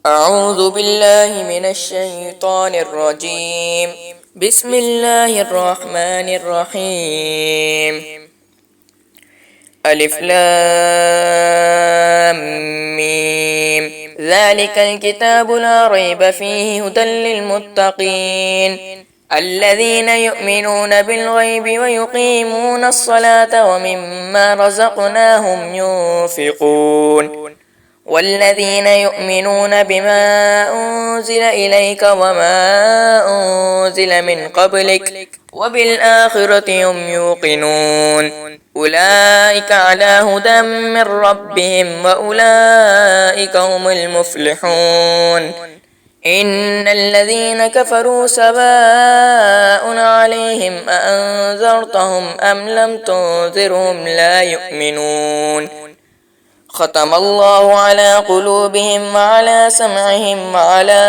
أعوذ بالله من الشيطان الرجيم. بسم الله الرحمن الرحيم. ألف لام ميم. ذلك الكتاب لا ريب فيه هدى للمتقين الذين يؤمنون بالغيب ويقيمون الصلاة ومما رزقناهم ينفقون والذين يؤمنون بما أنزل إليك وما أنزل من قبلك وبالآخرة هم يوقنون أولئك على هدى من ربهم وأولئك هم المفلحون. إن الذين كفروا سواء عليهم أأنذرتهم أم لم تنذرهم لا يؤمنون. ختم الله على قلوبهم وعلى سمعهم وعلى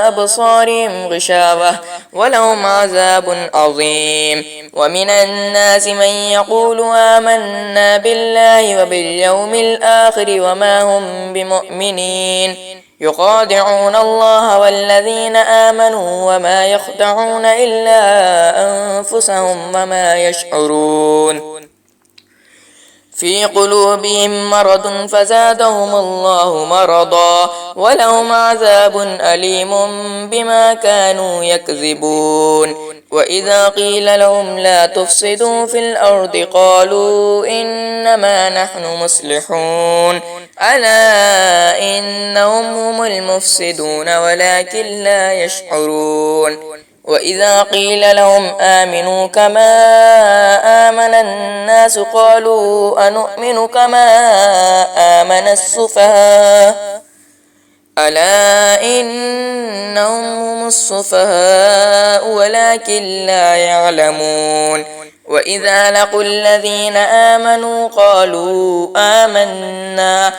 أبصارهم غشاوة ولهم عذاب عظيم. ومن الناس من يقول آمنا بالله وباليوم الآخر وما هم بمؤمنين يخادعون الله والذين آمنوا وما يخدعون إلا أنفسهم وما يشعرون. في قلوبهم مرض فزادهم الله مرضا ولهم عذاب أليم بما كانوا يكذبون. وإذا قيل لهم لا تفسدوا في الأرض قالوا إنما نحن مصلحون ألا إنهم هم المفسدون ولكن لا يشعرون. وإذا قيل لهم آمنوا كما آمن الناس قالوا أنؤمن كما آمن السفهاء ألا إنهم هم السفهاء ولكن لا يعلمون. وإذا لقوا الذين آمنوا قالوا آمنا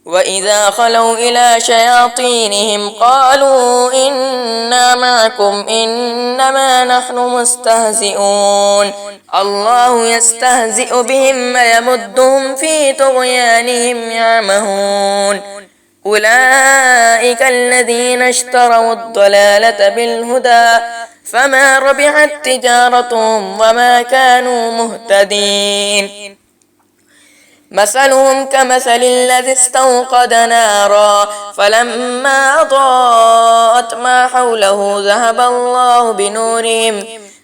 وإذا خلوا إلى شياطينهم قالوا إنا معكم إنما نحن مستهزئون الله يستهزئ بهم ويمدهم في طغيانهم يعمهون. أولئك الذين اشتروا الضلالة بالهدى فما ربحت تجارتهم وما كانوا مهتدين. مثلهم كمثل الذي استوقد نارا فلما أضاءت ما حوله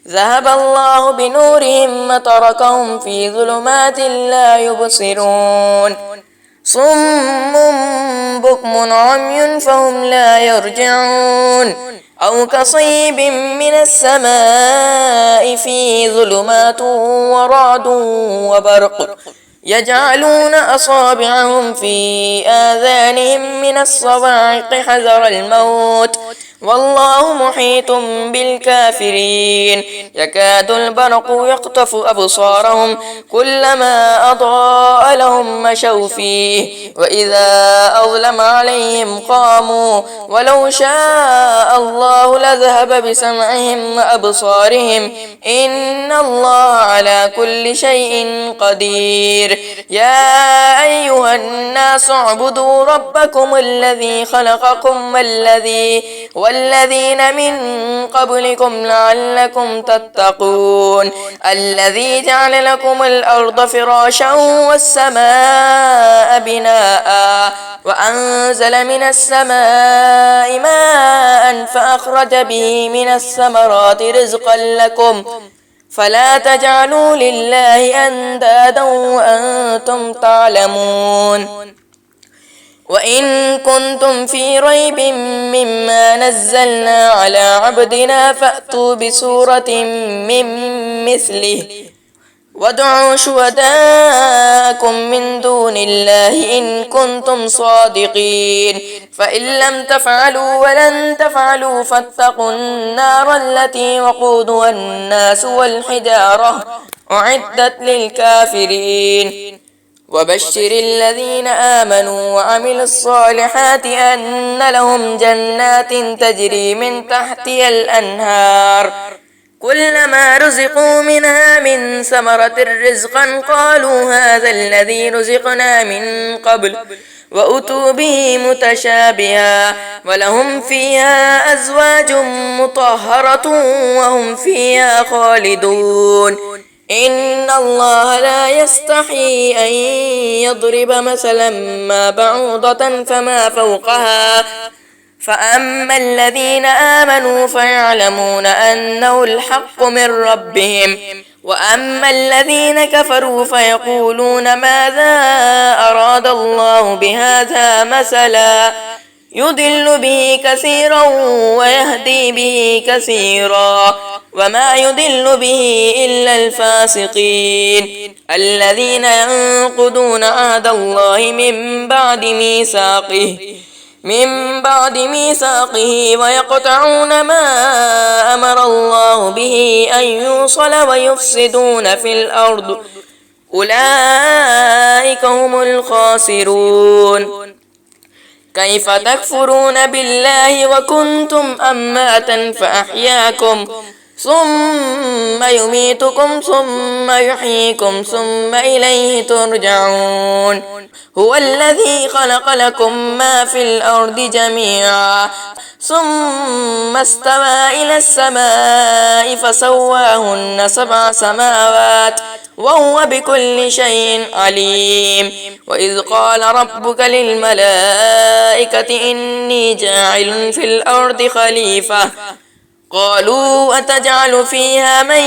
ذهب الله بنورهم وتركهم في ظلمات لا يبصرون صم بكم عمي فهم لا يرجعون. أو كصيب من السماء فيه ظلمات ورعد وبرق يجعلون أصابعهم في آذانهم من الصواعق حذر الموت والله محيط بالكافرين. يكاد البرق يخطف أبصارهم كلما أضاء لهم مشوا فيه وإذا أظلم عليهم قاموا ولو شاء الله لذهب بسمعهم وأبصارهم إن الله على كل شيء قدير. يا أيها الناس اعبدوا ربكم الذي خلقكم والذين من قبلكم لعلكم تتقون الذي جعل لكم الأرض فراشا والسماء بناء وأنزل من السماء ماء فأخرج به من الثمرات رزقا لكم فلا تجعلوا لله أندادا وأنتم تعلمون. وإن كنتم في ريب مما نزلنا على عبدنا فأتوا بسورة من مثله وادعوا شهداءكم من دون الله إن كنتم صادقين فإن لم تفعلوا ولن تفعلوا فاتقوا النار التي وقودها الناس والحجارة أعدت للكافرين. وبشر الذين آمنوا وعملوا الصالحات أن لهم جنات تجري من تحتها الأنهار كلما رزقوا منها من ثمرة رزقا قالوا هذا الذي رزقنا من قبل وأتوا به متشابها ولهم فيها أزواج مطهرة وهم فيها خالدون إن الله لا يستحي أن يضرب مثلا ما بعوضة فما فوقها فأما الذين آمنوا فيعلمون أنه الحق من ربهم وأما الذين كفروا فيقولون ماذا أراد الله بهذا مثلا يضل به كثيرا ويهدي به كثيرا وما يضل به إلا الفاسقين الذين ينقضون عهد الله من بعد ميثاقه ويقطعون ما أمر الله به أن يوصل ويفسدون في الأرض أولئك هم الخاسرون كيف تكفرون بالله وكنتم أمواتا فأحياكم ثم يميتكم ثم يحييكم ثم إليه ترجعون هو الذي خلق لكم ما في الأرض جميعا ثم استوى إلى السماء فسواهن 7 سماوات وهو بكل شيء عليم وإذ قال ربك للملائكة إني جاعل في الأرض خليفة قالوا أتجعل فيها من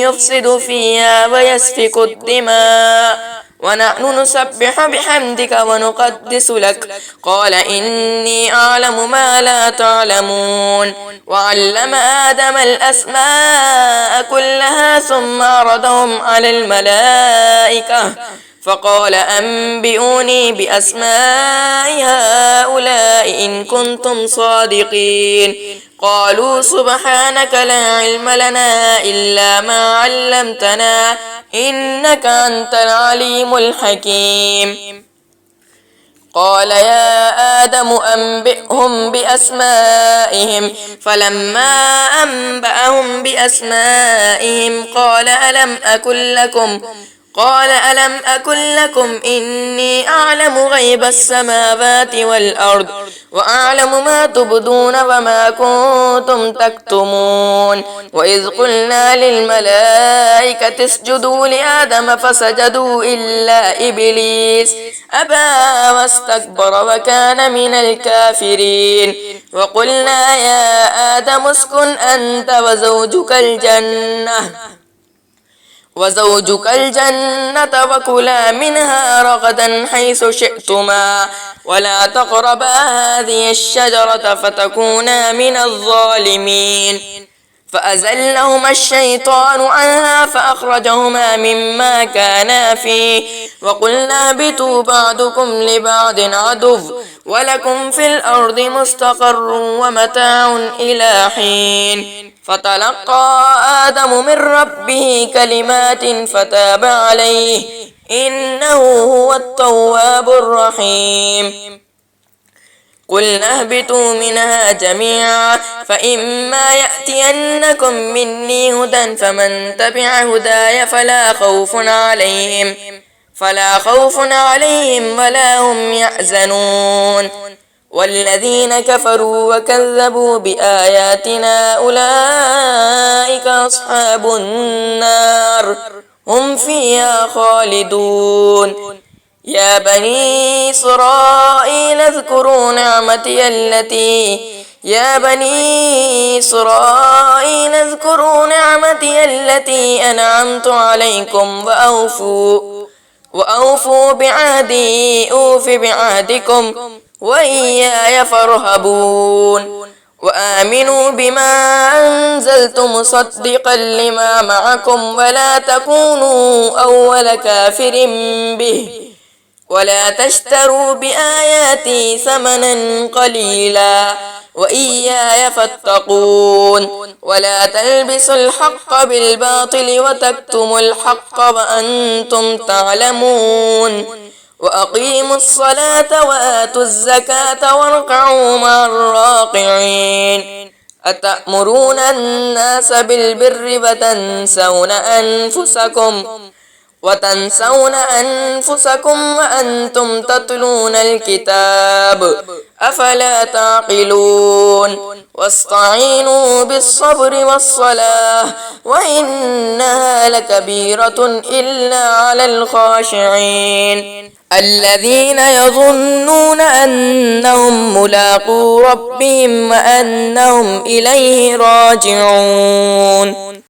يفسد فيها ويسفك الدماء ونحن نسبح بحمدك ونقدس لك قال إني أعلم ما لا تعلمون وعلم آدم الأسماء كلها ثم عرضهم على الملائكة فقال أنبئوني بأسماء هؤلاء إن كنتم صادقين قالوا سبحانك لا علم لنا إلا ما علمتنا إنك أنت العليم الحكيم قال يا آدم أنبئهم بأسمائهم فلما أنبأهم بأسمائهم قال ألم أكن لكم إني أعلم غيب السماوات والأرض وأعلم ما تبدون وما كنتم تكتمون وإذ قلنا للملائكة اسجدوا لآدم فسجدوا إلا إبليس أبى واستكبر وكان من الكافرين وقلنا يا آدم اسكن أنت وزوجك الجنة وكلا منها رغدا حيث شئتما ولا تقربا هذه الشجرة فتكونا من الظالمين فأزلهما الشيطان عنها فأخرجهما مما كانا فيه وقلنا اهبطوا بعضكم لبعض عدو ولكم في الأرض مستقر ومتاع إلى حين فتلقى آدم من ربه كلمات فتاب عليه إنه هو التواب الرحيم قلنا اهبطوا منها جميعا فإما يأتينكم مني هدى فمن تبع هداي فلا خوف عليهم ولا هم يحزنون والذين كفروا وكذبوا بآياتنا أولئك أصحاب النار هم فيها خالدون يا بني إسرائيل اذكروا نعمتي التي أنعمت عليكم وأوفوا بعهدي أوف بعهدكم وإياي فارهبون وآمنوا بما أنزلت مصدقا لما معكم ولا تكونوا أول كافر به ولا تشتروا بآياتي ثمنا قليلا وإياي فاتقون ولا تلبسوا الحق بالباطل وتكتموا الحق وأنتم تعلمون وأقيموا الصلاة وآتوا الزكاة واركعوا مع الراكعين أتأمرون الناس بالبر وتنسون أنفسكم وتنسون أنفسكم وأنتم تتلون الكتاب أفلا تعقلون واستعينوا بالصبر والصلاة وإنها لكبيرة إلا على الخاشعين الذين يظنون أنهم ملاقو ربهم وأنهم إليه راجعون.